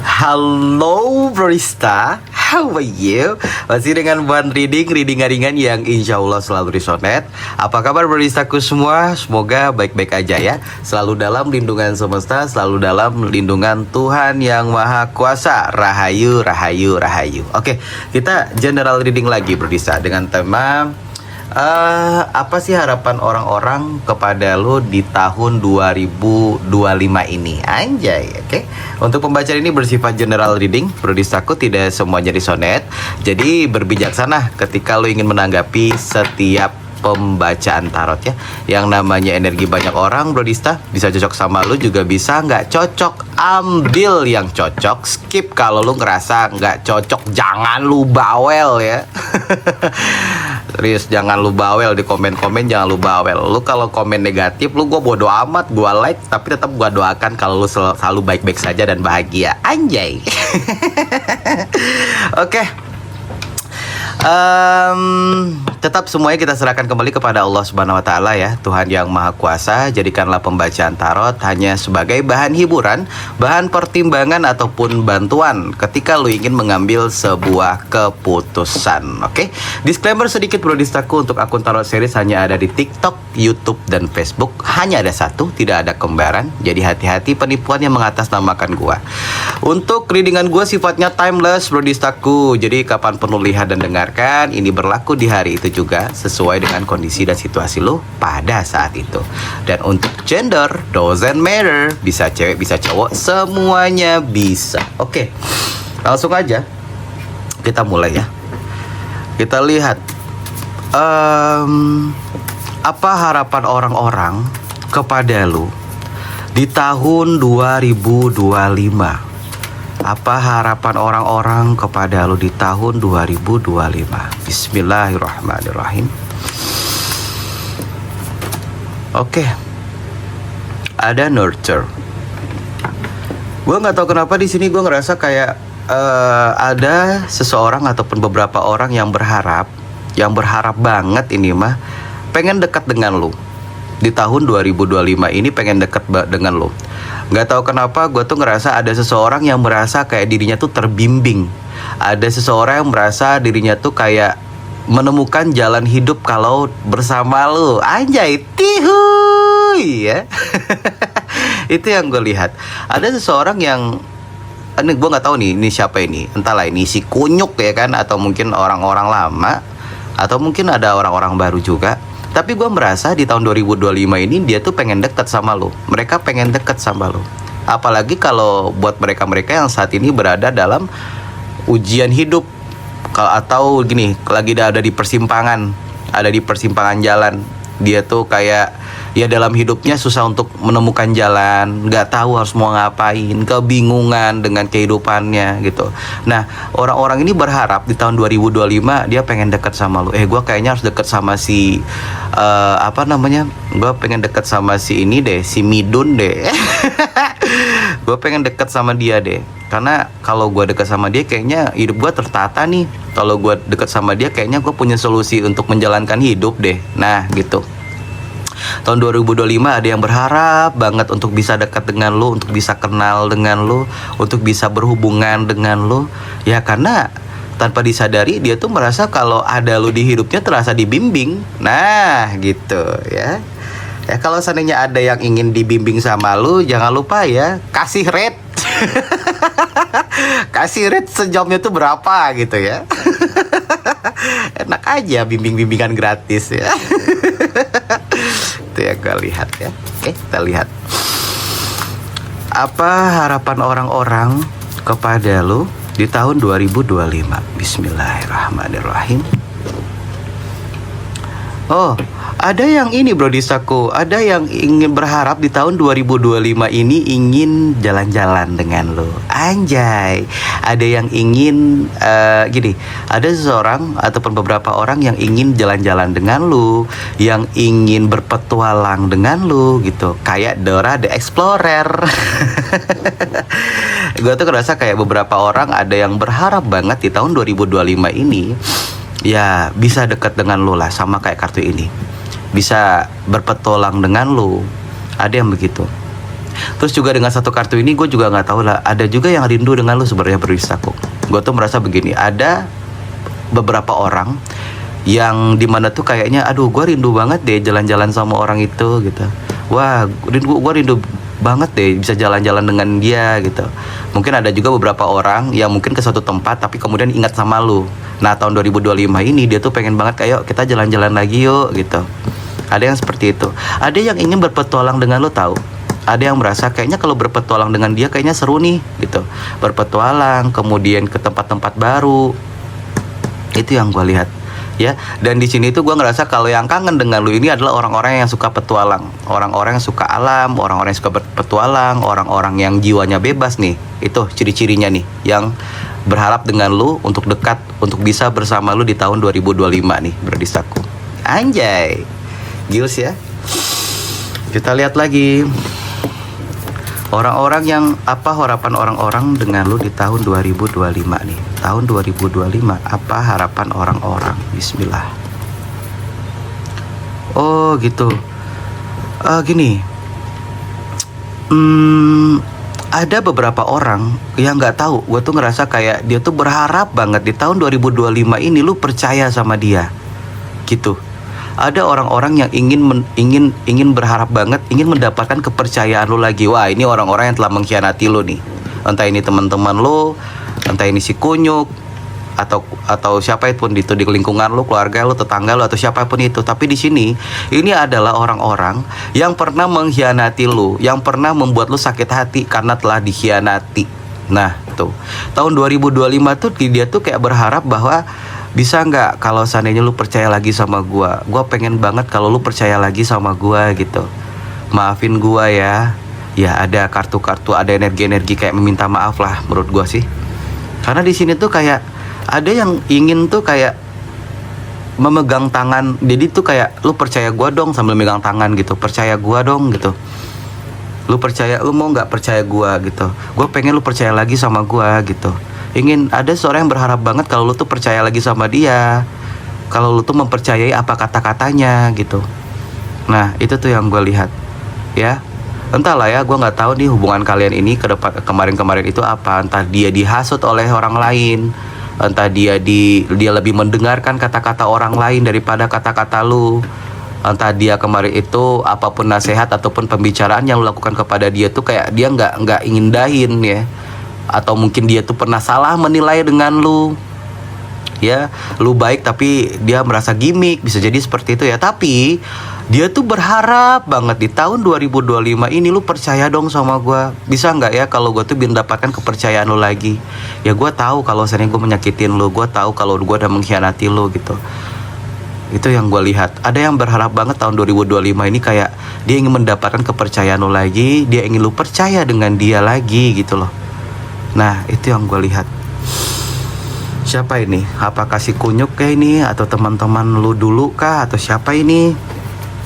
Halo Brista, how are you? Masih dengan One Reading ringan yang insya Allah selalu resonate. Apa kabar Bristaku semua? Semoga baik-baik aja ya. Selalu dalam lindungan semesta, selalu dalam lindungan Tuhan Yang Maha Kuasa. Rahayu, rahayu, rahayu. Oke, kita general reading lagi Brista dengan tema apa sih harapan orang-orang kepada lo di tahun 2025 ini? Anjay, oke. Untuk pembacaan ini bersifat general reading, Bristaku tidak semuanya resonate. Jadi berbijaksana ketika lo ingin menanggapi setiap pembacaan tarot ya. Yang namanya energi banyak orang Brodista, bisa cocok sama lu juga bisa nggak cocok. Ambil yang cocok, skip kalau lu ngerasa nggak cocok. Jangan lu bawel ya. Serius, jangan lu bawel di komen-komen, jangan lu bawel. Lu kalau komen negatif, lu gue bodo amat, gue like, tapi tetap gue doakan kalau lu selalu baik-baik saja dan bahagia. Anjay. Oke. Tetap semuanya kita serahkan kembali kepada Allah Subhanahu wa Ta'ala ya, Tuhan Yang Maha Kuasa. Jadikanlah pembacaan tarot hanya sebagai bahan hiburan, bahan pertimbangan ataupun bantuan ketika lu ingin mengambil sebuah keputusan. Oke? Disclaimer sedikit Brodistaku, untuk akun tarot series hanya ada di TikTok, YouTube, dan Facebook. Hanya ada satu, tidak ada kembaran. Jadi hati-hati penipuan yang mengatasnamakan gua. Untuk readingan gua sifatnya timeless Brodistaku. Jadi kapan perlu lihat dan dengarkan, ini berlaku di hari itu juga, sesuai dengan kondisi dan situasi lo pada saat itu. Dan untuk gender doesn't matter, bisa cewek bisa cowok, semuanya bisa. Oke, langsung aja kita mulai ya. Kita lihat apa harapan orang-orang kepada lo di tahun 2025. Apa harapan orang-orang kepada lo di tahun 2025? Bismillahirrahmanirrahim. Oke. Ada nurture. Gue nggak tahu kenapa di sini gue ngerasa kayak ada seseorang ataupun beberapa orang yang berharap banget ini mah pengen dekat dengan lo. Di tahun 2025 ini pengen deket dengan lo. Gak tahu kenapa gue tuh ngerasa ada seseorang yang merasa kayak dirinya tuh terbimbing. Ada seseorang yang merasa dirinya tuh kayak menemukan jalan hidup kalau bersama lo. Anjay, tihuy ya. Itu yang gue lihat. Ada seseorang yang ini gue gak tahu nih, ini siapa ini. Entahlah ini si kunyuk ya kan, atau mungkin orang-orang lama, atau mungkin ada orang-orang baru juga. Tapi gue merasa di tahun 2025 ini dia tuh pengen deket sama lo. Mereka pengen deket sama lo. Apalagi kalau buat mereka-mereka yang saat ini berada dalam ujian hidup, atau gini, lagi ada di persimpangan, jalan. Dia tuh kayak ya dalam hidupnya susah untuk menemukan jalan, nggak tahu harus mau ngapain, kebingungan dengan kehidupannya gitu. Nah, orang-orang ini berharap di tahun 2025 dia pengen dekat sama lu. Gue kayaknya harus dekat sama si gue pengen dekat sama si ini deh, si Midun deh. Gue pengen dekat sama dia deh. Karena kalau gue dekat sama dia kayaknya hidup gue tertata nih. Kalau gue dekat sama dia kayaknya gue punya solusi untuk menjalankan hidup deh. Nah gitu. Tahun 2025 ada yang berharap banget untuk bisa dekat dengan lo, untuk bisa kenal dengan lo, untuk bisa berhubungan dengan lo. Ya karena tanpa disadari dia tuh merasa kalau ada lo di hidupnya terasa dibimbing. Nah gitu ya. Ya kalau seandainya ada yang ingin dibimbing sama lo, jangan lupa ya kasih rate. Kasih rate sejamnya tuh berapa gitu ya. Enak aja bimbing-bimbingan gratis ya. Itu yang gue lihat ya. Oke, kita lihat apa harapan orang-orang kepada lo di tahun 2025. Bismillahirrahmanirrahim. Oh, ada yang ini Brodistaku, ada yang ingin berharap di tahun 2025 ini ingin jalan-jalan dengan lo. Anjay. Ada yang ingin gini, ada seseorang ataupun beberapa orang yang ingin jalan-jalan dengan lo, yang ingin berpetualang dengan lo gitu. Kayak Dora the Explorer. Gue tuh ngerasa kayak beberapa orang ada yang berharap banget di tahun 2025 ini ya bisa dekat dengan lo lah, sama kayak kartu ini. Bisa berpetualang dengan lo. Ada yang begitu. Terus juga dengan satu kartu ini gue juga nggak tahu lah, ada juga yang rindu dengan lu sebenarnya Brodistaku. Gue tuh merasa begini, ada beberapa orang yang dimana tuh kayaknya aduh gue rindu banget deh jalan-jalan sama orang itu gitu. Wah gue rindu banget deh bisa jalan-jalan dengan dia gitu. Mungkin ada juga beberapa orang yang mungkin ke suatu tempat tapi kemudian ingat sama lu. Nah tahun 2025 ini dia tuh pengen banget kayak kita jalan-jalan lagi yuk gitu. Ada yang seperti itu. Ada yang ingin berpetualang dengan lu tahu. Ada yang merasa kayaknya kalau berpetualang dengan dia kayaknya seru nih gitu. Berpetualang kemudian ke tempat-tempat baru. Itu yang gue lihat ya. Dan di sini tuh gue ngerasa kalau yang kangen dengan lu ini adalah orang-orang yang suka petualang, orang-orang yang suka alam, orang-orang yang suka berpetualang, orang-orang yang jiwanya bebas nih. Itu ciri-cirinya nih yang berharap dengan lu untuk dekat, untuk bisa bersama lu di tahun 2025 nih Brodistaku. Anjay, gils ya. Kita lihat lagi orang-orang yang apa harapan orang-orang dengan lu di tahun 2025 nih. Tahun 2025 apa harapan orang-orang? Bismillah. Oh gitu. Gini. Ada beberapa orang yang nggak tahu. Gue tuh ngerasa kayak dia tuh berharap banget di tahun 2025 ini lu percaya sama dia. Gitu. Ada orang-orang yang ingin berharap banget, ingin mendapatkan kepercayaan lu lagi. Wah, ini orang-orang yang telah mengkhianati lu nih. Entah ini teman-teman lu, entah ini si kunyuk, atau siapa pun itu di lingkungan lu, keluarga lu, tetangga lu, atau siapapun itu. Tapi di sini ini adalah orang-orang yang pernah mengkhianati lu, yang pernah membuat lu sakit hati karena telah dikhianati. Nah, tuh. Tahun 2025 tuh dia tuh kayak berharap bahwa bisa nggak kalau seandainya lu percaya lagi sama gua pengen banget kalau lu percaya lagi sama gua gitu. Maafin gua ya. Ya ada kartu-kartu, ada energi-energi kayak meminta maaf lah menurut gua sih. Karena di sini tuh kayak ada yang ingin tuh kayak memegang tangan. Jadi tuh kayak lu percaya gua dong sambil megang tangan gitu. Percaya gua dong gitu. Lu percaya, lu mau nggak percaya gua gitu. Gua pengen lu percaya lagi sama gua gitu. Ada seorang yang berharap banget kalau lu tuh percaya lagi sama dia, kalau lu tuh mempercayai apa kata-katanya gitu. Nah itu tuh yang gue lihat ya. Entahlah ya, gue nggak tahu nih hubungan kalian ini ke depan kemarin-kemarin itu apa. Entah dia dihasut oleh orang lain, entah dia lebih mendengarkan kata-kata orang lain daripada kata-kata lu. Entah dia kemarin itu apapun nasihat ataupun pembicaraan yang lu lakukan kepada dia tuh kayak dia nggak ingin dahin ya. Atau mungkin dia tuh pernah salah menilai dengan lu ya, lu baik tapi dia merasa gimmick, bisa jadi seperti itu ya. Tapi dia tuh berharap banget di tahun 2025 ini lu percaya dong sama gue. Bisa nggak ya kalau gue tuh biar mendapatkan kepercayaan lu lagi. Ya gue tahu kalau seandainya gue menyakitin lu, gue tahu kalau gue udah mengkhianati lu gitu. Itu yang gue lihat. Ada yang berharap banget tahun 2025 ini kayak dia ingin mendapatkan kepercayaan lu lagi, dia ingin lu percaya dengan dia lagi gitu loh. Nah itu yang gue lihat. Siapa ini? Apakah si kunyuk kayak ini? Atau teman-teman lu dulu kah? Atau siapa ini?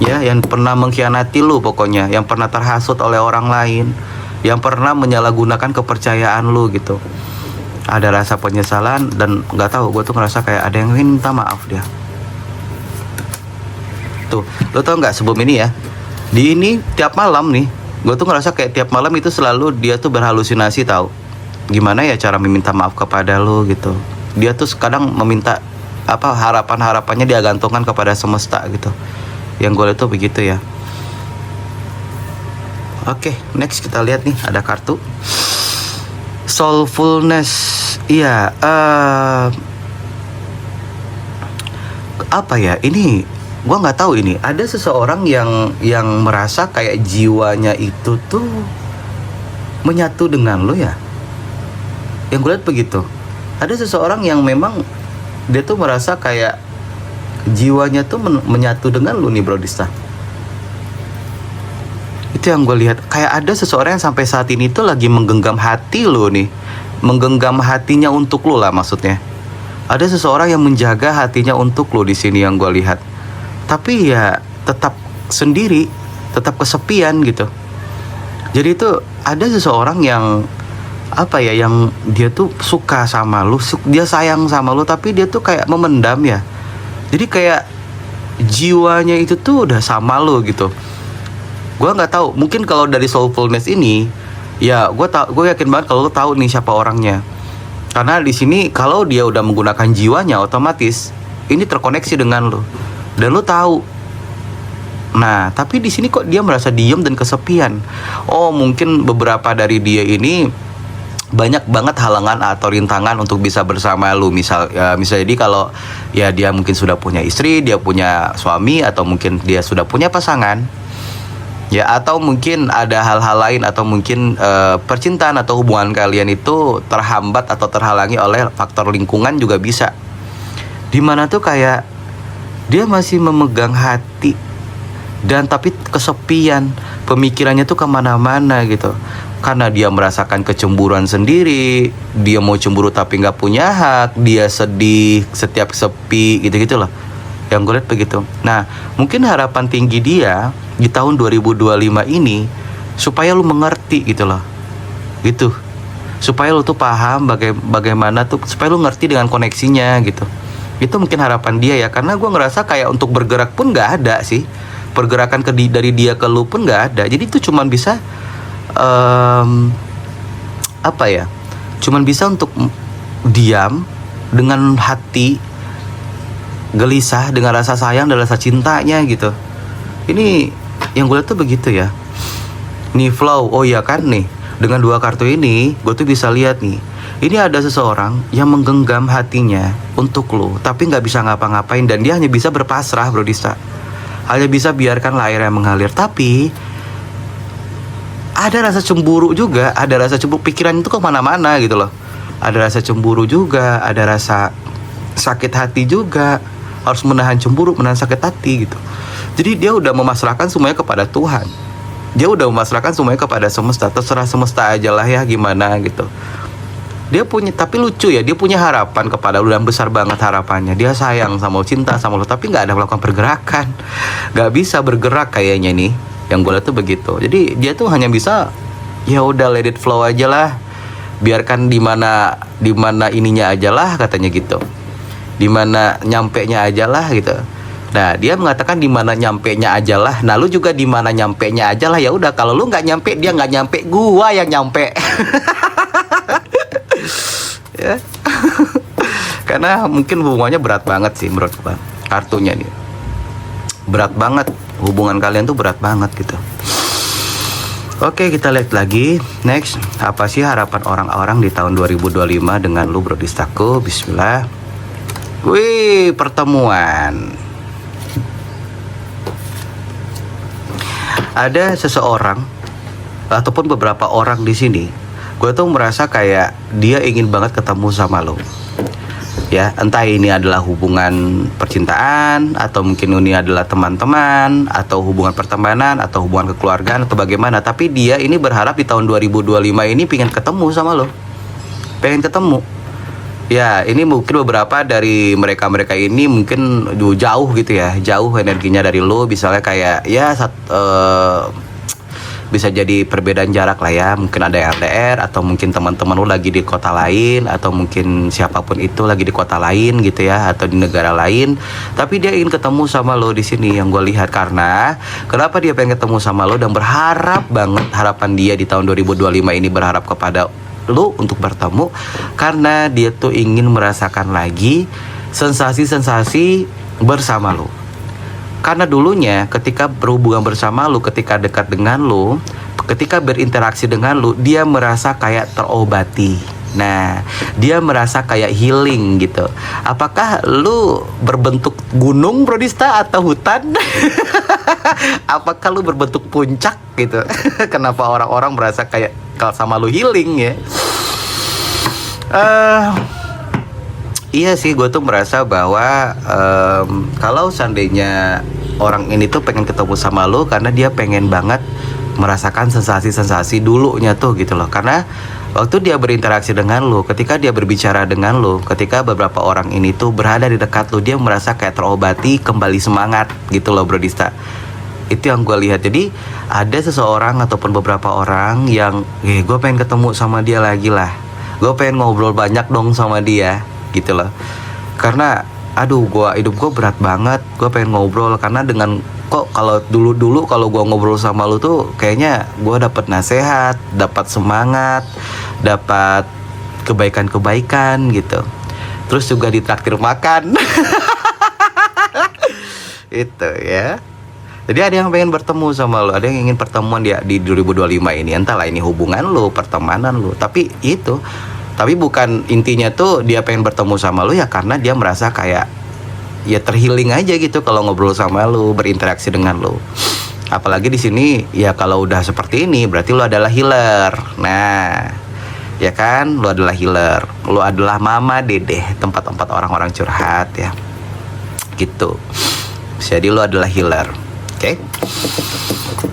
Ya yang pernah mengkhianati lu pokoknya. Yang pernah terhasut oleh orang lain, yang pernah menyalahgunakan kepercayaan lu gitu. Ada rasa penyesalan. Dan gak tahu, gue tuh ngerasa kayak ada yang ingin minta maaf dia. Tuh, lu tau gak sebelum ini ya, di ini tiap malam nih, gue tuh ngerasa kayak tiap malam itu selalu dia tuh berhalusinasi tahu. Gimana ya cara meminta maaf kepada lu gitu. Dia tuh kadang meminta apa harapan-harapannya dia gantungkan kepada semesta gitu. Yang gue lihat tuh begitu ya. Oke, next kita lihat nih ada kartu soulfulness. Iya, apa ya ini? Gue nggak tahu ini. Ada seseorang yang merasa kayak jiwanya itu tuh menyatu dengan lo ya. Yang gue lihat begitu. Ada seseorang yang memang dia tuh merasa kayak jiwanya tuh menyatu dengan lu nih Brodista. Itu yang gue lihat. Kayak ada seseorang yang sampai saat ini tuh lagi menggenggam hati lu nih. Menggenggam hatinya untuk lu lah maksudnya. Ada seseorang yang menjaga hatinya untuk lu di sini yang gue lihat. Tapi ya tetap sendiri, tetap kesepian gitu. Jadi itu ada seseorang yang apa ya, yang dia tuh suka sama lu, dia sayang sama lu, tapi dia tuh kayak memendam ya. Jadi kayak jiwanya itu tuh udah sama lu gitu. Gue nggak tahu, mungkin kalau dari soulfulness ini, ya gue yakin banget kalau lo tahu nih siapa orangnya. Karena di sini kalau dia udah menggunakan jiwanya, otomatis ini terkoneksi dengan lo dan lo tahu. Nah, tapi di sini kok dia merasa diem dan kesepian. Oh, mungkin beberapa dari dia ini banyak banget halangan atau rintangan untuk bisa bersama lu. Misal jadi kalau ya dia mungkin sudah punya istri, dia punya suami, atau mungkin dia sudah punya pasangan. Ya, atau mungkin ada hal-hal lain, atau mungkin percintaan atau hubungan kalian itu terhambat atau terhalangi oleh faktor lingkungan juga bisa. Dimana tuh kayak dia masih memegang hati dan tapi kesepian, pemikirannya tuh kemana-mana gitu. Karena dia merasakan kecemburuan sendiri, dia mau cemburu tapi nggak punya hak, dia sedih setiap sepi gitu-gitu loh. Yang gue lihat begitu. Nah, mungkin harapan tinggi dia di tahun 2025 ini supaya lu mengerti gitu loh. Gitu. Supaya lu tuh paham bagaimana tuh, supaya lu ngerti dengan koneksinya gitu. Itu mungkin harapan dia ya, karena gue ngerasa kayak untuk bergerak pun nggak ada sih. Pergerakan dari dia ke lu pun nggak ada. Jadi itu cuman bisa apa ya? Cuman bisa untuk diam dengan hati gelisah, dengan rasa sayang dan rasa cintanya gitu. Ini yang gue lihat tuh begitu ya. Nih flow, oh ya kan nih, dengan dua kartu ini gue tuh bisa lihat nih, ini ada seseorang yang menggenggam hatinya untuk lo, tapi nggak bisa ngapa-ngapain, dan dia hanya bisa berpasrah, Bro Dista. Hanya bisa biarkan air yang mengalir. Tapi ada rasa cemburu juga, ada rasa cemburu, pikiran itu kemana-mana gitu loh. Ada rasa cemburu juga, ada rasa sakit hati juga. Harus menahan cemburu, menahan sakit hati gitu. Jadi dia udah memasrahkan semuanya kepada Tuhan. Dia udah memasrahkan semuanya kepada semesta. Terserah semesta aja lah ya gimana gitu. Dia punya, tapi lucu ya, dia punya harapan kepada lu dan besar banget harapannya. Dia sayang sama lu, cinta sama lu, tapi nggak ada melakukan pergerakan. Nggak bisa bergerak kayaknya nih. Yang gue lihat tuh begitu. Jadi dia tuh hanya bisa, ya udah let it flow aja lah. Biarkan di mana ininya aja lah katanya gitu. Dimana nyampe nya aja lah gitu. Nah, dia mengatakan dimana nyampe nya aja lah. Nah, lu juga dimana nyampe nya aja lah. Ya udah, kalau lu nggak nyampe, dia nggak nyampe, gua yang nyampe. Ya. Karena mungkin hubungannya berat banget sih menurut gua. Kartunya nih berat banget, hubungan kalian tuh berat banget gitu. Oke, kita lihat lagi. Next, apa sih harapan orang-orang di tahun 2025 dengan lu, Bro Distaku? Bismillah. Wih, pertemuan. Ada seseorang ataupun beberapa orang di sini, gue tuh merasa kayak dia ingin banget ketemu sama lo. Ya, entah ini adalah hubungan percintaan, atau mungkin ini adalah teman-teman, atau hubungan pertemanan, atau hubungan kekeluargaan, atau bagaimana. Tapi dia ini berharap di tahun 2025 ini pengen ketemu sama lo. Pengen ketemu. Ya, ini mungkin beberapa dari mereka ini mungkin jauh gitu ya, jauh energinya dari lo. Misalnya kayak ya bisa jadi perbedaan jarak lah ya. Mungkin ada LDR, atau mungkin teman-teman lo lagi di kota lain, atau mungkin siapapun itu lagi di kota lain gitu ya, atau di negara lain. Tapi dia ingin ketemu sama lo di sini yang gue lihat. Karena kenapa dia pengen ketemu sama lo dan berharap banget, harapan dia di tahun 2025 ini berharap kepada lu untuk bertemu, karena dia tuh ingin merasakan lagi sensasi-sensasi bersama lu. Karena dulunya ketika berhubungan bersama lu, ketika dekat dengan lu, ketika berinteraksi dengan lu, dia merasa kayak terobati. Nah, dia merasa kayak healing gitu. Apakah lu berbentuk gunung, Bro Dista, atau hutan? Apakah lu berbentuk puncak gitu? Kenapa orang-orang merasa kayak kalau sama lu healing ya? Iya sih, gue tuh merasa bahwa kalau seandainya orang ini tuh pengen ketemu sama lu karena dia pengen banget merasakan sensasi-sensasi dulunya tuh gitu loh. Karena waktu dia berinteraksi dengan lu, ketika dia berbicara dengan lu, ketika beberapa orang ini tuh berada di dekat lu, dia merasa kayak terobati, kembali semangat gitu loh, Bro Dista. Itu yang gue lihat. Jadi ada seseorang ataupun beberapa orang yang gue pengen ketemu sama dia lagi lah, gue pengen ngobrol banyak dong sama dia gitu loh. Karena hidup gue berat banget, gue pengen ngobrol. Karena dengan kok kalau dulu kalau gue ngobrol sama lu tuh kayaknya gue dapet nasihat, dapat semangat, dapat kebaikan-kebaikan gitu. Terus juga ditraktir makan. Itu ya. Jadi ada yang pengen bertemu sama lo, ada yang ingin pertemuan dia di 2025 ini. Entahlah ini hubungan lo, pertemanan lo. Tapi itu, tapi bukan intinya tuh dia pengen bertemu sama lo ya karena dia merasa kayak ya terhealing aja gitu kalau ngobrol sama lo, berinteraksi dengan lo. Apalagi di sini ya kalau udah seperti ini berarti lo adalah healer. Nah, ya kan, lo adalah healer. Lo adalah mama dedeh tempat-tempat orang-orang curhat ya. Gitu. Jadi lo adalah healer. Oke.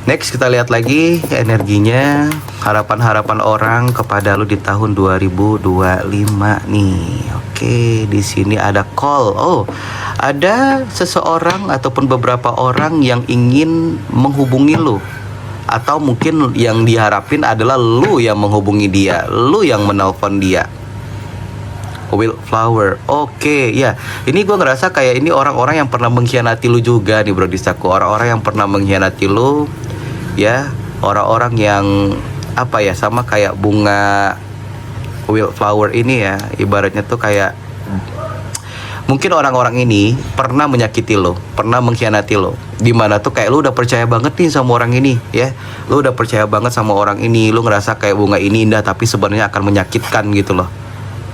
Next kita lihat lagi energinya, harapan-harapan orang kepada lu di tahun 2025 nih. Oke, di sini ada call. Oh, ada seseorang ataupun beberapa orang yang ingin menghubungi lu. Atau mungkin yang diharapin adalah lu yang menghubungi dia, lu yang menelpon dia. Wildflower. Oke, ya. Ini gue ngerasa kayak ini orang-orang yang pernah mengkhianati lu juga nih bro Disaku. Orang-orang yang pernah mengkhianati lu, ya. Orang-orang yang apa ya, sama kayak bunga wildflower ini ya. Ibaratnya tuh kayak mungkin orang-orang ini pernah menyakiti lo, pernah mengkhianati lo. Dimana tuh kayak lu udah percaya banget nih sama orang ini, ya. Lu udah percaya banget sama orang ini. Lu ngerasa kayak bunga ini indah, tapi sebenarnya akan menyakitkan gitu loh.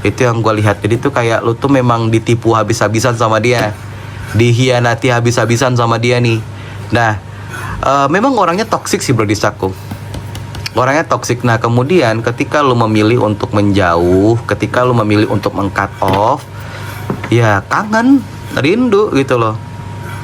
Itu yang gue lihat. Jadi tuh kayak lu tuh memang ditipu habis-habisan sama dia, dihianati habis-habisan sama dia nih. Nah, memang orangnya toksik sih bro Disaku. Orangnya toksik. Nah kemudian ketika lu memilih untuk menjauh, ketika lu memilih untuk meng-cut off, ya kangen, rindu gitu loh.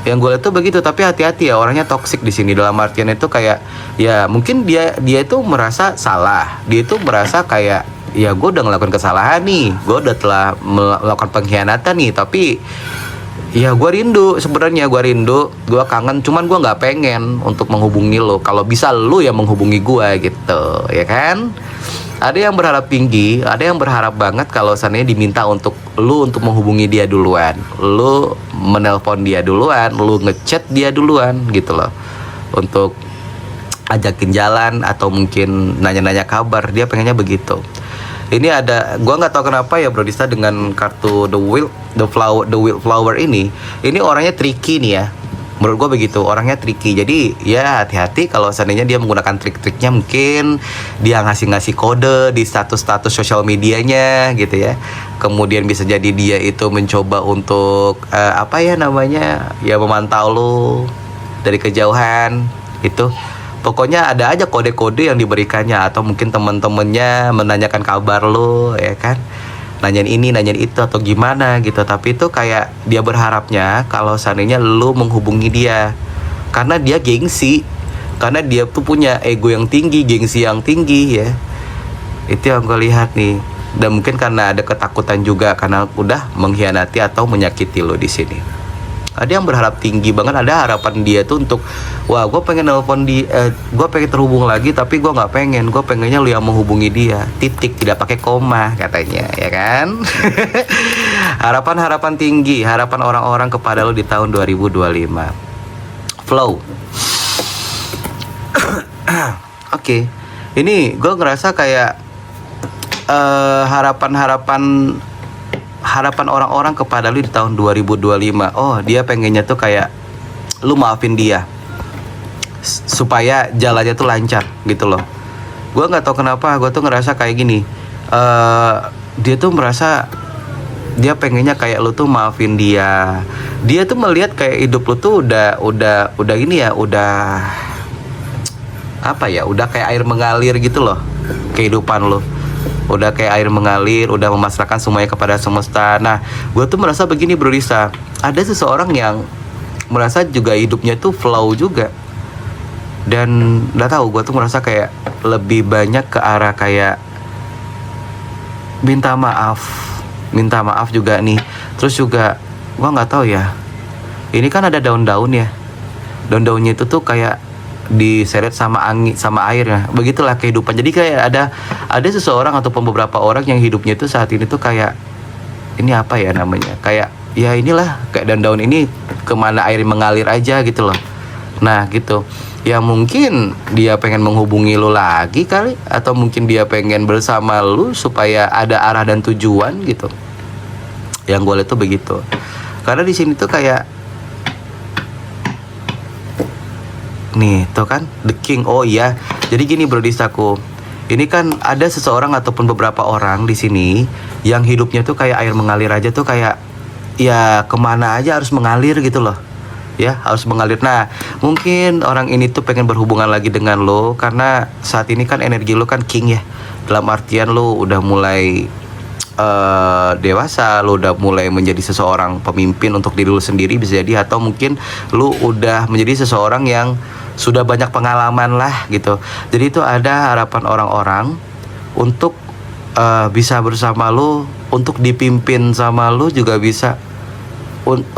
Yang gue lihat tuh begitu. Tapi hati-hati ya, orangnya toksik di sini. Dalam artian itu kayak ya mungkin dia itu merasa salah. Dia itu merasa kayak ya gue udah ngelakuin kesalahan nih, gue udah telah melakukan pengkhianatan nih, tapi ya gue rindu, sebenarnya gue rindu, gue kangen, cuman gue nggak pengen untuk menghubungi lo. Kalau bisa lo yang menghubungi gue gitu, ya kan? Ada yang berharap tinggi, ada yang berharap banget kalau seandainya diminta untuk lo untuk menghubungi dia duluan, lo menelpon dia duluan, lo ngechat dia duluan gitu loh, untuk ajakin jalan atau mungkin nanya-nanya kabar. Dia pengennya begitu. Ini ada, gua nggak tahu kenapa ya bro Dista, dengan kartu the wildflower ini orangnya tricky nih ya. Menurut gua begitu, orangnya tricky. Jadi ya hati-hati kalau seandainya dia menggunakan trik-triknya. Mungkin dia ngasih kode di status sosial medianya gitu ya. Kemudian bisa jadi dia itu mencoba untuk apa ya namanya, ya memantau lo dari kejauhan itu. Pokoknya ada aja kode-kode yang diberikannya. Atau mungkin temen-temennya menanyakan kabar lo, ya kan, nanyain ini, nanyain itu, atau gimana gitu. Tapi itu kayak dia berharapnya kalau seandainya lo menghubungi dia, karena dia gengsi, karena dia tuh punya ego yang tinggi, gengsi yang tinggi ya. Itu yang gue lihat nih. Dan mungkin karena ada ketakutan juga, karena udah mengkhianati atau menyakiti lo di sini. Ada yang berharap tinggi banget, ada harapan dia tuh untuk, wah gue pengen nelpon dia, gue pengen terhubung lagi, tapi gue nggak pengen, gue pengennya lu yang menghubungi dia, titik, tidak pakai koma katanya, ya kan? Harapan tinggi, harapan orang-orang kepada lu di tahun 2025. Flow. Oke. Ini gue ngerasa kayak harapan orang-orang kepada lu di tahun 2025. Oh, dia pengennya tuh kayak lu maafin dia supaya jalannya tuh lancar gitu loh. Gue nggak tahu kenapa, gue tuh ngerasa kayak gini. Dia tuh merasa dia pengennya kayak lu tuh maafin dia. Dia tuh melihat kayak hidup lu tuh udah gini ya, udah apa ya, udah kayak air mengalir gitu loh kehidupan lu. Udah kayak air mengalir, udah memasrahkan semuanya kepada semesta. Nah, gue tuh merasa begini bro Risa, ada seseorang yang merasa juga hidupnya tuh flow juga. Dan gak tahu, gue tuh merasa kayak lebih banyak ke arah kayak minta maaf juga nih. Terus juga gue nggak tahu ya, ini kan ada daun-daun ya, daun-daunnya itu tuh kayak diseret sama angin sama air ya. Begitulah kehidupan. Jadi kayak ada seseorang ataupun beberapa orang yang hidupnya itu saat ini tuh kayak, ini apa ya namanya, kayak ya inilah, kayak daun-daun ini kemana air mengalir aja gitu loh. Nah gitu. Ya mungkin dia pengen menghubungi lu lagi kali, atau mungkin dia pengen bersama lu supaya ada arah dan tujuan gitu. Yang gue lihat tuh begitu. Karena di sini tuh kayak nih tuh kan The King. Oh iya. Jadi gini bro Distaku. Ini kan ada seseorang ataupun beberapa orang di sini yang hidupnya tuh kayak air mengalir aja, tuh kayak ya kemana aja harus mengalir gitu loh. Ya harus mengalir. Nah mungkin orang ini tuh pengen berhubungan lagi dengan lo, karena saat ini kan energi lo kan king ya, dalam artian lo udah mulai dewasa, lo udah mulai menjadi seseorang pemimpin untuk diri lo sendiri bisa jadi, atau mungkin lo udah menjadi seseorang yang sudah banyak pengalaman lah gitu. Jadi itu ada harapan orang-orang untuk bisa bersama lo, untuk dipimpin sama lo juga bisa,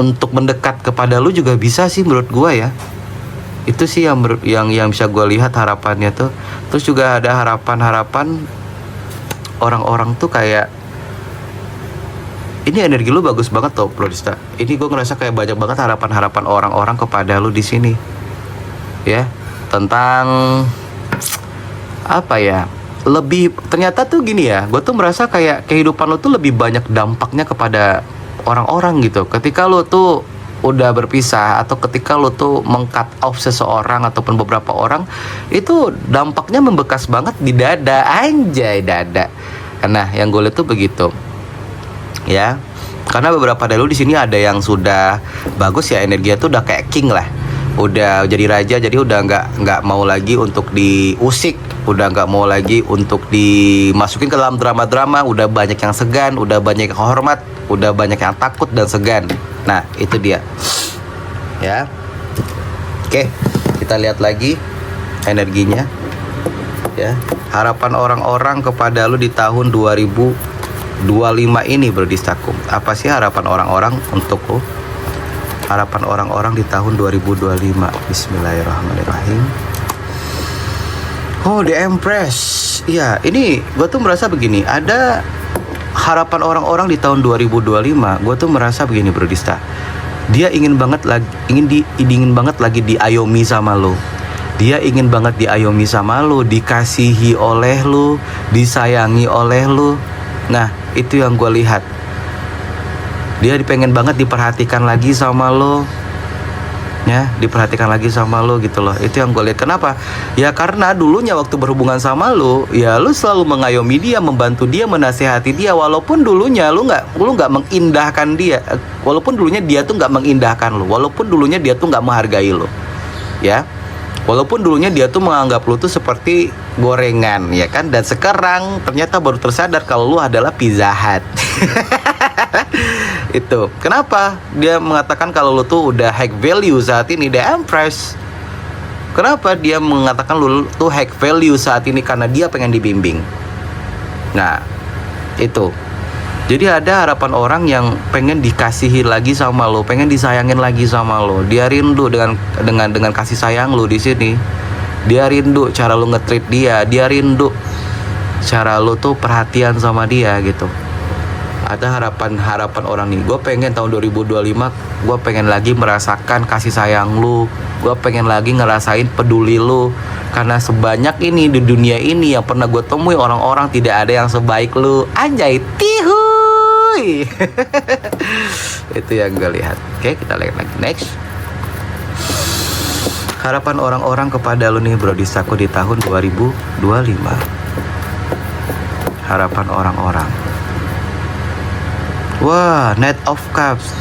untuk mendekat kepada lu juga bisa sih menurut gua ya. Itu sih yang bisa gua lihat harapannya tuh. Terus juga ada harapan orang-orang tuh kayak ini energi lu bagus banget tuh Bro Dista. Ini gua ngerasa kayak banyak banget harapan orang-orang kepada lu di sini. Ya, tentang apa ya? Lebih ternyata tuh gini ya, gue tuh merasa kayak kehidupan lu tuh lebih banyak dampaknya kepada orang-orang gitu. Ketika lo tuh udah berpisah, atau ketika lo tuh meng-cut off seseorang ataupun beberapa orang, itu dampaknya membekas banget di dada. Anjay, dada. Nah yang gue lihat tuh begitu ya. Karena beberapa dari lo di sini ada yang sudah bagus ya, energinya tuh udah kayak king lah, udah jadi raja, jadi udah nggak mau lagi untuk diusik, udah nggak mau lagi untuk dimasukin ke dalam drama-drama, udah banyak yang segan, udah banyak yang hormat, udah banyak yang takut dan segan. Nah itu dia ya. Oke, kita lihat lagi energinya ya. Harapan orang-orang kepada lu di tahun 2025 ini Bro Distaku. Apa sih harapan orang-orang untuk lu? Harapan orang-orang di tahun 2025. Bismillahirrahmanirrahim. Oh, The Empress. Iya, ini gue tuh merasa begini. Ada harapan orang-orang di tahun 2025. Gue tuh merasa begini Bro Dista. Dia ingin banget lagi, ingin banget lagi diayomi sama lo. Dia ingin banget diayomi sama lo, dikasihi oleh lo, disayangi oleh lo. Nah, itu yang gue lihat. Dia pengen banget diperhatikan lagi sama lo, ya, diperhatikan lagi sama lo gitu loh. Itu yang gue lihat. Kenapa? Ya karena dulunya waktu berhubungan sama lo, ya lo selalu mengayomi dia, membantu dia, menasehati dia, walaupun dulunya lo nggak mengindahkan dia, walaupun dulunya dia tuh nggak mengindahkan lo, walaupun dulunya dia tuh nggak menghargai lo, ya, walaupun dulunya dia tuh menganggap lo tuh seperti gorengan, ya kan. Dan sekarang ternyata baru tersadar kalau lo adalah Pizza Hut. Itu kenapa dia mengatakan kalau lu tuh udah high value saat ini, The Empress. Kenapa dia mengatakan lu tuh high value saat ini? Karena dia pengen dibimbing. Nah itu. Jadi ada harapan orang yang pengen dikasihi lagi sama lo, pengen disayangin lagi sama lo. Dia rindu dengan kasih sayang lo di sini. Dia rindu cara lo nge-treat dia. Dia rindu cara lo tuh perhatian sama dia gitu. Ada harapan orang nih. Gue pengen tahun 2025 gue pengen lagi merasakan kasih sayang lu. Gue pengen lagi ngerasain peduli lu. Karena sebanyak ini di dunia ini yang pernah gue temui, orang-orang tidak ada yang sebaik lu. Anjay, tihuy. Itu yang gue lihat. Oke, kita lihat lagi next. Harapan orang-orang kepada lu nih Bro Distaku di tahun 2025. Harapan orang-orang. Wah, Knight of Cups.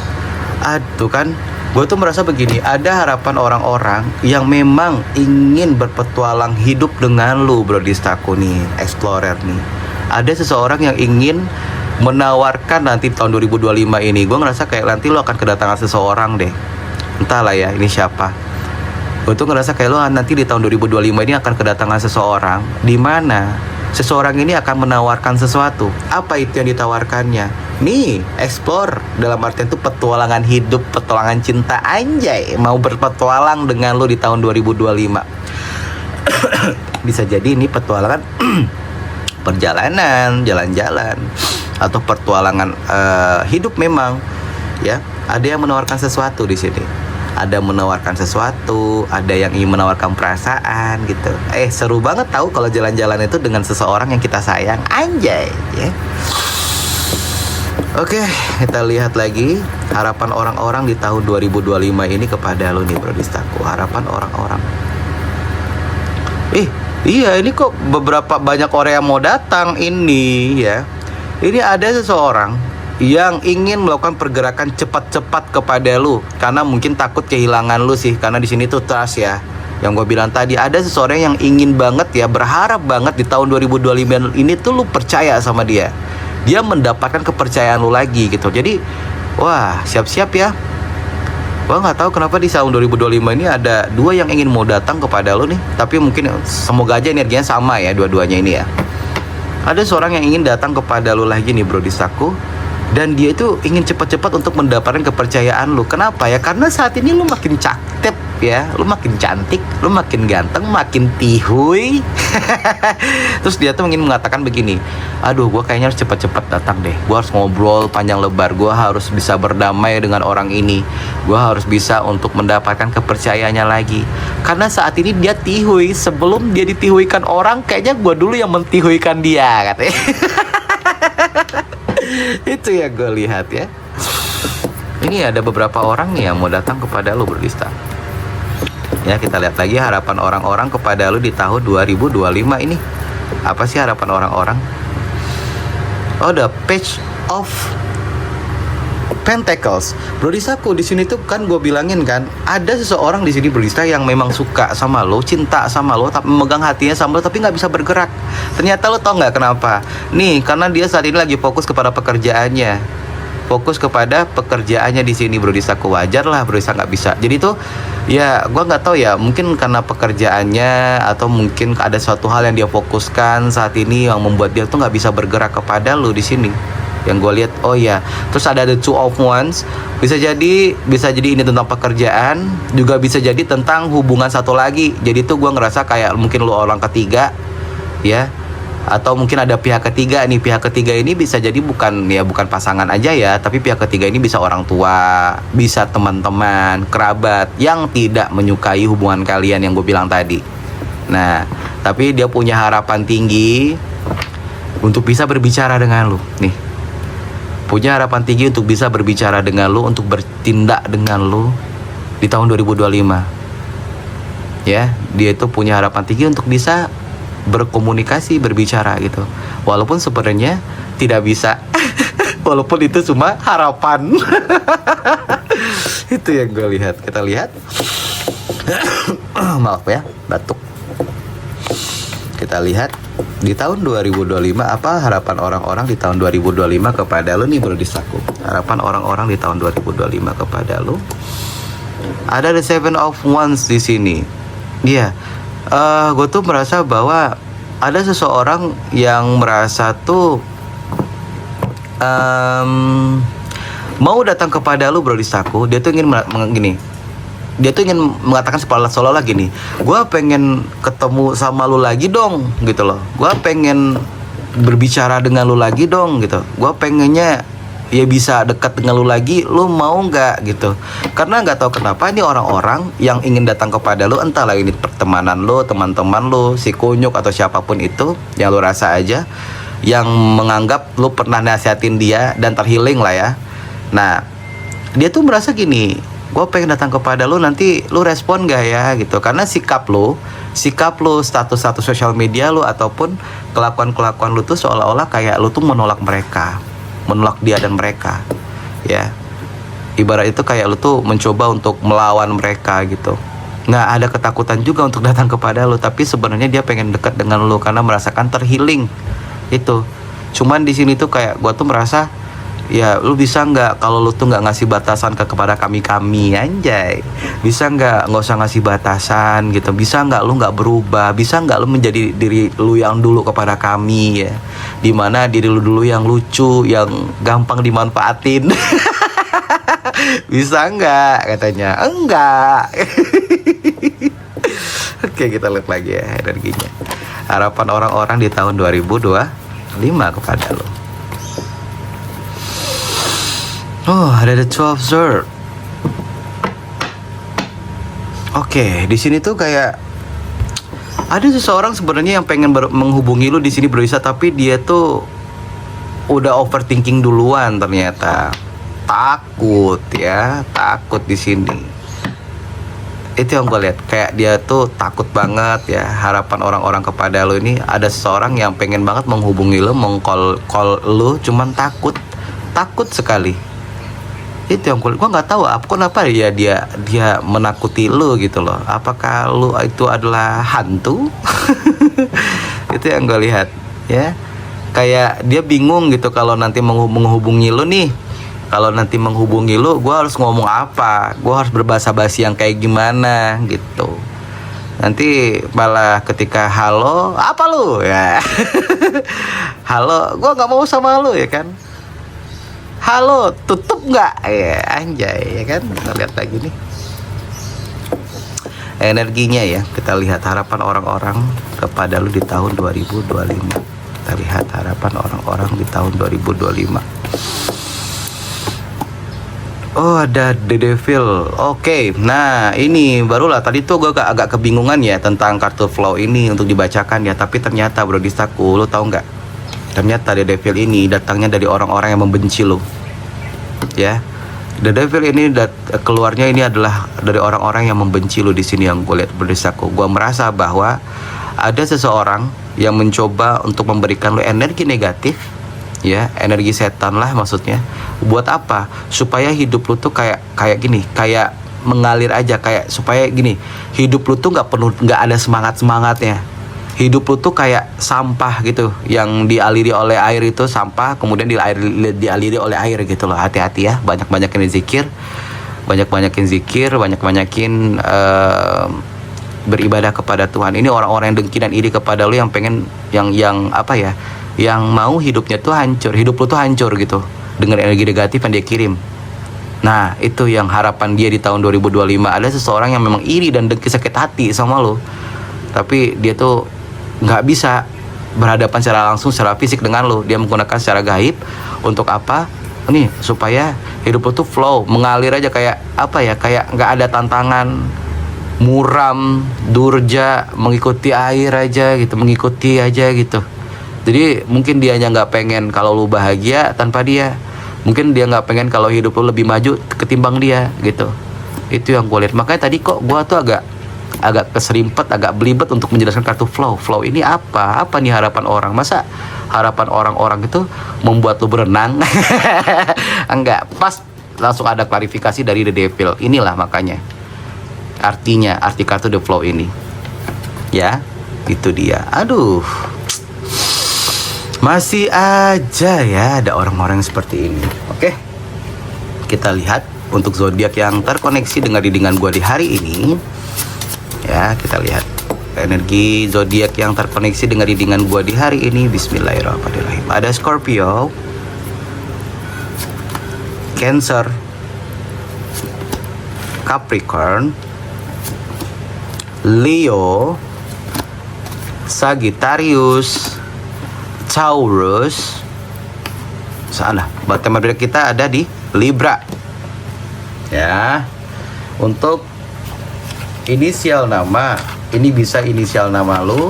Aduh kan, gue tuh merasa begini. Ada harapan orang-orang yang memang ingin berpetualang hidup dengan lu Bro Distaku nih, Explorer nih. Ada seseorang yang ingin menawarkan nanti tahun 2025 ini. Gue ngerasa kayak nanti lu akan kedatangan seseorang deh. Entahlah ya, ini siapa. Gue tuh ngerasa kayak lu nanti di tahun 2025 ini akan kedatangan seseorang, di mana seseorang ini akan menawarkan sesuatu. Apa itu yang ditawarkannya? Nih, explore dalam artian itu petualangan hidup, petualangan cinta. Anjay, mau berpetualang dengan lu di tahun 2025. Bisa jadi ini petualangan perjalanan, jalan-jalan, atau petualangan hidup memang. Ya, ada yang menawarkan sesuatu di sini. ada menawarkan sesuatu, ada yang ingin menawarkan perasaan gitu. Seru banget tahu kalau jalan-jalan itu dengan seseorang yang kita sayang, anjay ya. Oke, kita lihat lagi harapan orang-orang di tahun 2025 ini kepada lo nih Brodistaku. Harapan orang-orang. Iya, ini kok banyak orang yang mau datang ini ya. Ini ada seseorang yang ingin melakukan pergerakan cepat-cepat kepada lu karena mungkin takut kehilangan lu sih, karena di sini tuh trust ya. Yang gue bilang tadi, ada seseorang yang ingin banget ya, berharap banget di tahun 2025 ini tuh lu percaya sama dia. Dia mendapatkan kepercayaan lu lagi gitu. Jadi, wah, siap-siap ya. Gue nggak tahu kenapa di tahun 2025 ini ada dua yang ingin mau datang kepada lu nih. Tapi mungkin semoga aja energinya sama ya dua-duanya ini ya. Ada seorang yang ingin datang kepada lu lagi nih Brodistaku. Dan dia itu ingin cepat-cepat untuk mendapatkan kepercayaan lu. Kenapa ya? Karena saat ini lu makin cakep ya, lu makin cantik, lu makin ganteng, makin tihuy. Terus dia tuh ingin mengatakan begini, aduh gue kayaknya harus cepat-cepat datang deh. Gue harus ngobrol panjang lebar, gue harus bisa berdamai dengan orang ini, gue harus bisa untuk mendapatkan kepercayaannya lagi. Karena saat ini dia tihuy, sebelum dia ditihuikan orang, kayaknya gue dulu yang mentihuikan dia katanya. Itu yang gue lihat ya. Ini ada beberapa orang nih yang mau datang kepada lu Brodista. Ya, kita lihat lagi harapan orang-orang kepada lu di tahun 2025 ini. Apa sih harapan orang-orang? Oh, the Page of Pentacles. Brodistaku, di sini tuh kan gue bilangin kan, ada seseorang di sini Brodista yang memang suka sama lo, cinta sama lo, tapi memegang hatinya sama lo, tapi nggak bisa bergerak. Ternyata lo tau nggak kenapa? Nih, karena dia saat ini lagi fokus kepada pekerjaannya. Fokus kepada pekerjaannya di sini Brodistaku. Wajar lah Brodista nggak bisa. Jadi tuh ya gue nggak tahu ya, mungkin karena pekerjaannya atau mungkin ada suatu hal yang dia fokuskan saat ini yang membuat dia tuh nggak bisa bergerak kepada lo di sini. Yang gue lihat, oh ya, terus ada the Two of Wands. Bisa jadi ini tentang pekerjaan, juga bisa jadi tentang hubungan satu lagi. Jadi tuh gue ngerasa kayak mungkin lu orang ketiga ya, atau mungkin ada pihak ketiga nih. Pihak ketiga ini bisa jadi bukan pasangan aja ya, tapi pihak ketiga ini bisa orang tua, bisa teman-teman, kerabat yang tidak menyukai hubungan kalian yang gue bilang tadi. Nah, tapi dia punya harapan tinggi untuk bisa berbicara dengan lu nih. Punya harapan tinggi untuk bisa berbicara dengan lu, untuk bertindak dengan lu di tahun 2025. Ya, dia itu punya harapan tinggi untuk bisa berkomunikasi, berbicara gitu. Walaupun sebenarnya tidak bisa. Walaupun itu cuma harapan. Itu yang gue lihat. Kita lihat. Maaf ya, batuk. Kita lihat di tahun 2025 apa harapan orang-orang di tahun 2025 kepada lu nih Brodistaku. Harapan orang-orang di tahun 2025 kepada lu. Ada the Seven of Wands di sini. Iya. Gue tuh merasa bahwa ada seseorang yang merasa tuh mau datang kepada lu Brodistaku. Dia tuh ingin dia tuh ingin mengatakan seolah-olah gini, gue pengen ketemu sama lu lagi dong gitu loh, gue pengen berbicara dengan lu lagi dong gitu, gue pengennya ya bisa dekat dengan lu lagi, lu mau nggak gitu. Karena nggak tahu kenapa ini orang-orang yang ingin datang kepada lu, entahlah ini pertemanan lu, teman-teman lu, si kunyuk atau siapapun itu yang lu rasa aja, yang menganggap lu pernah nasihatin dia dan terhealing lah ya. Nah, dia tuh merasa gini, gue pengen datang kepada lu, nanti lu respon gak ya gitu. Karena sikap lu, status-status sosial media lu ataupun kelakuan-kelakuan lu tuh seolah-olah kayak lu tuh menolak mereka, menolak dia dan mereka ya. Ibarat itu kayak lu tuh mencoba untuk melawan mereka gitu. Nggak ada ketakutan juga untuk datang kepada lu, tapi sebenarnya dia pengen dekat dengan lu karena merasakan terhealing itu. Cuman di sini tuh kayak gue tuh merasa, ya lu bisa nggak kalau lu tuh nggak ngasih batasan kepada kami anjay, bisa nggak usah ngasih batasan gitu, bisa nggak lu nggak berubah, bisa nggak lu menjadi diri lu yang dulu kepada kami ya, dimana diri lu dulu yang lucu, yang gampang dimanfaatin. Bisa nggak katanya, enggak. Oke, kita lihat lagi ya energinya, harapan orang-orang di tahun 2025 kepada lu. Oh, ada the 12 Swords. Oke, di sini tuh kayak ada seseorang sebenarnya yang pengen menghubungi lu di sini Bro Isa, tapi dia tuh udah overthinking duluan ternyata. Takut ya, takut di sini. Itu yang gue lihat, kayak dia tuh takut banget ya. Harapan orang-orang kepada lo ini, ada seseorang yang pengen banget menghubungi lo, meng-call lo, cuman takut sekali. Itu yang gue nggak tahu kenapa ya dia menakuti lo gitu loh. Apakah lo itu adalah hantu? Itu yang gue lihat ya. Kayak dia bingung gitu kalau nanti menghubungi lo nih. Kalau nanti menghubungi lu, gue harus ngomong apa? Gue harus berbahasa basi yang kayak gimana gitu. Nanti malah ketika halo, apa lu ya? Halo, gue nggak mau sama lu ya kan? Halo, tutup nggak? Ya anjay ya kan? Kita lihat lagi nih energinya ya. Kita lihat harapan orang-orang kepada lu di tahun 2025. Kita lihat harapan orang-orang di tahun 2025. Oh, ada The Devil. Oke, nah ini barulah tadi tuh gue agak kebingungan ya tentang kartu flow ini untuk dibacakan ya. Tapi ternyata Bro Distaku, lo tau nggak? Ternyata The Devil ini datangnya dari orang-orang yang membenci lo. Ya, The Devil ini keluarnya ini adalah dari orang-orang yang membenci lo di sini yang gue lihat Bro Distaku. Gue merasa bahwa ada seseorang yang mencoba untuk memberikan lo energi negatif. Ya, energi setan lah maksudnya. Buat apa? Supaya hidup lu tuh kayak gini, kayak mengalir aja, kayak supaya gini, hidup lu tuh nggak ada semangatnya. Hidup lu tuh kayak sampah gitu, yang dialiri oleh air itu sampah, kemudian dialiri oleh air gitu loh. Hati-hati ya, banyak-banyakin zikir, banyak-banyakin beribadah kepada Tuhan. Ini orang-orang yang dengki dan iri kepada lu, yang pengen yang apa ya? Yang mau hidupnya tuh hancur, hidup lu tuh hancur gitu dengan energi negatif yang dia kirim. Nah, itu yang harapan dia di tahun 2025. Ada seseorang yang memang iri dan dengki, sakit hati sama lo, tapi dia tuh nggak bisa berhadapan secara langsung, secara fisik dengan lo. Dia menggunakan secara gaib. Untuk apa? Nih, supaya hidup lo tuh flow, mengalir aja, kayak apa ya, kayak nggak ada tantangan, muram, durja, mengikuti air aja gitu, mengikuti aja gitu. Jadi mungkin dia nggak pengen kalau lu bahagia tanpa dia. Mungkin dia nggak pengen kalau hidup lu lebih maju ketimbang dia gitu. Itu yang gue lihat. Makanya tadi kok gue tuh agak keserimpet, agak belibet untuk menjelaskan kartu flow. Flow ini apa? Apa nih harapan orang? Masa harapan orang-orang itu membuat lu berenang? Enggak. Pas langsung ada klarifikasi dari The Devil. Inilah makanya artinya, arti kartu The Flow ini. Ya, itu dia. Aduh. Masih aja ya ada orang-orang seperti ini. Oke, kita lihat untuk zodiak yang terkoneksi dengan readingan gue di hari ini. Ya, kita lihat energi zodiak yang terkoneksi dengan readingan gue di hari ini. Bismillahirrahmanirrahim. Ada Scorpio, Cancer, Capricorn, Leo, Sagittarius, Taurus. Sana, tema kita ada di Libra. Ya. Untuk inisial nama, ini bisa inisial nama lu,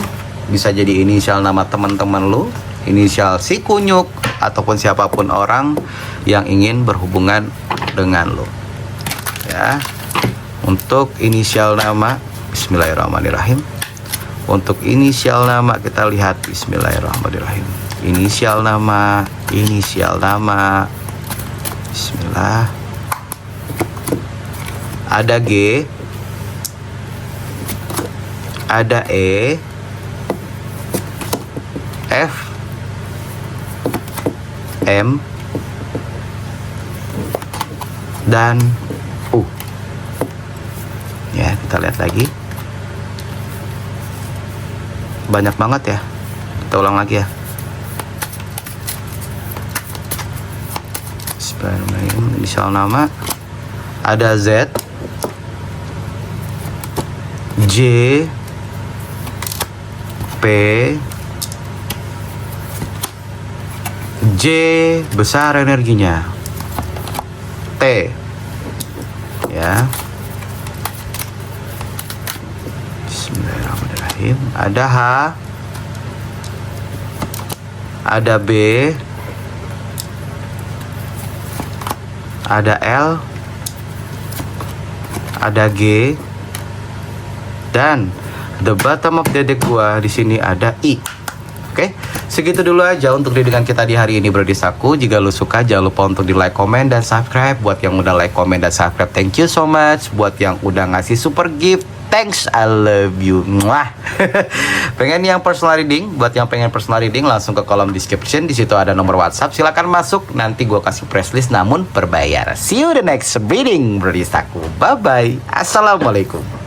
bisa jadi inisial nama teman-teman lu, inisial si kunyuk, ataupun siapapun orang yang ingin berhubungan dengan lu. Ya. Untuk inisial nama, bismillahirrahmanirrahim. Untuk inisial nama kita lihat, bismillahirrahmanirrahim. Inisial nama, bismillah. Ada G, ada E, F, M, dan U. Ya, kita lihat lagi. Banyak banget ya. Kita ulang lagi ya. Inisial nama ada Z, J, P, J besar energinya, T, ya, Bismillahirrahmanirrahim. Ada H, ada B, ada L, ada G, dan the bottom of the deck gua di sini ada I. Oke, segitu dulu aja untuk readingan kita di hari ini, Brodi Saku. Jika lu suka, jangan lupa untuk di like, comment, dan subscribe. Buat yang udah like, comment, dan subscribe, thank you so much. Buat yang udah ngasih super gift, thanks, I love you. Mwah. Pengen yang personal reading? Buat yang pengen personal reading, langsung ke kolom description. Di situ ada nomor WhatsApp. Silakan masuk. Nanti gue kasih press list, namun berbayar. See you the next reading, Brodi Saku. Bye bye. Assalamualaikum.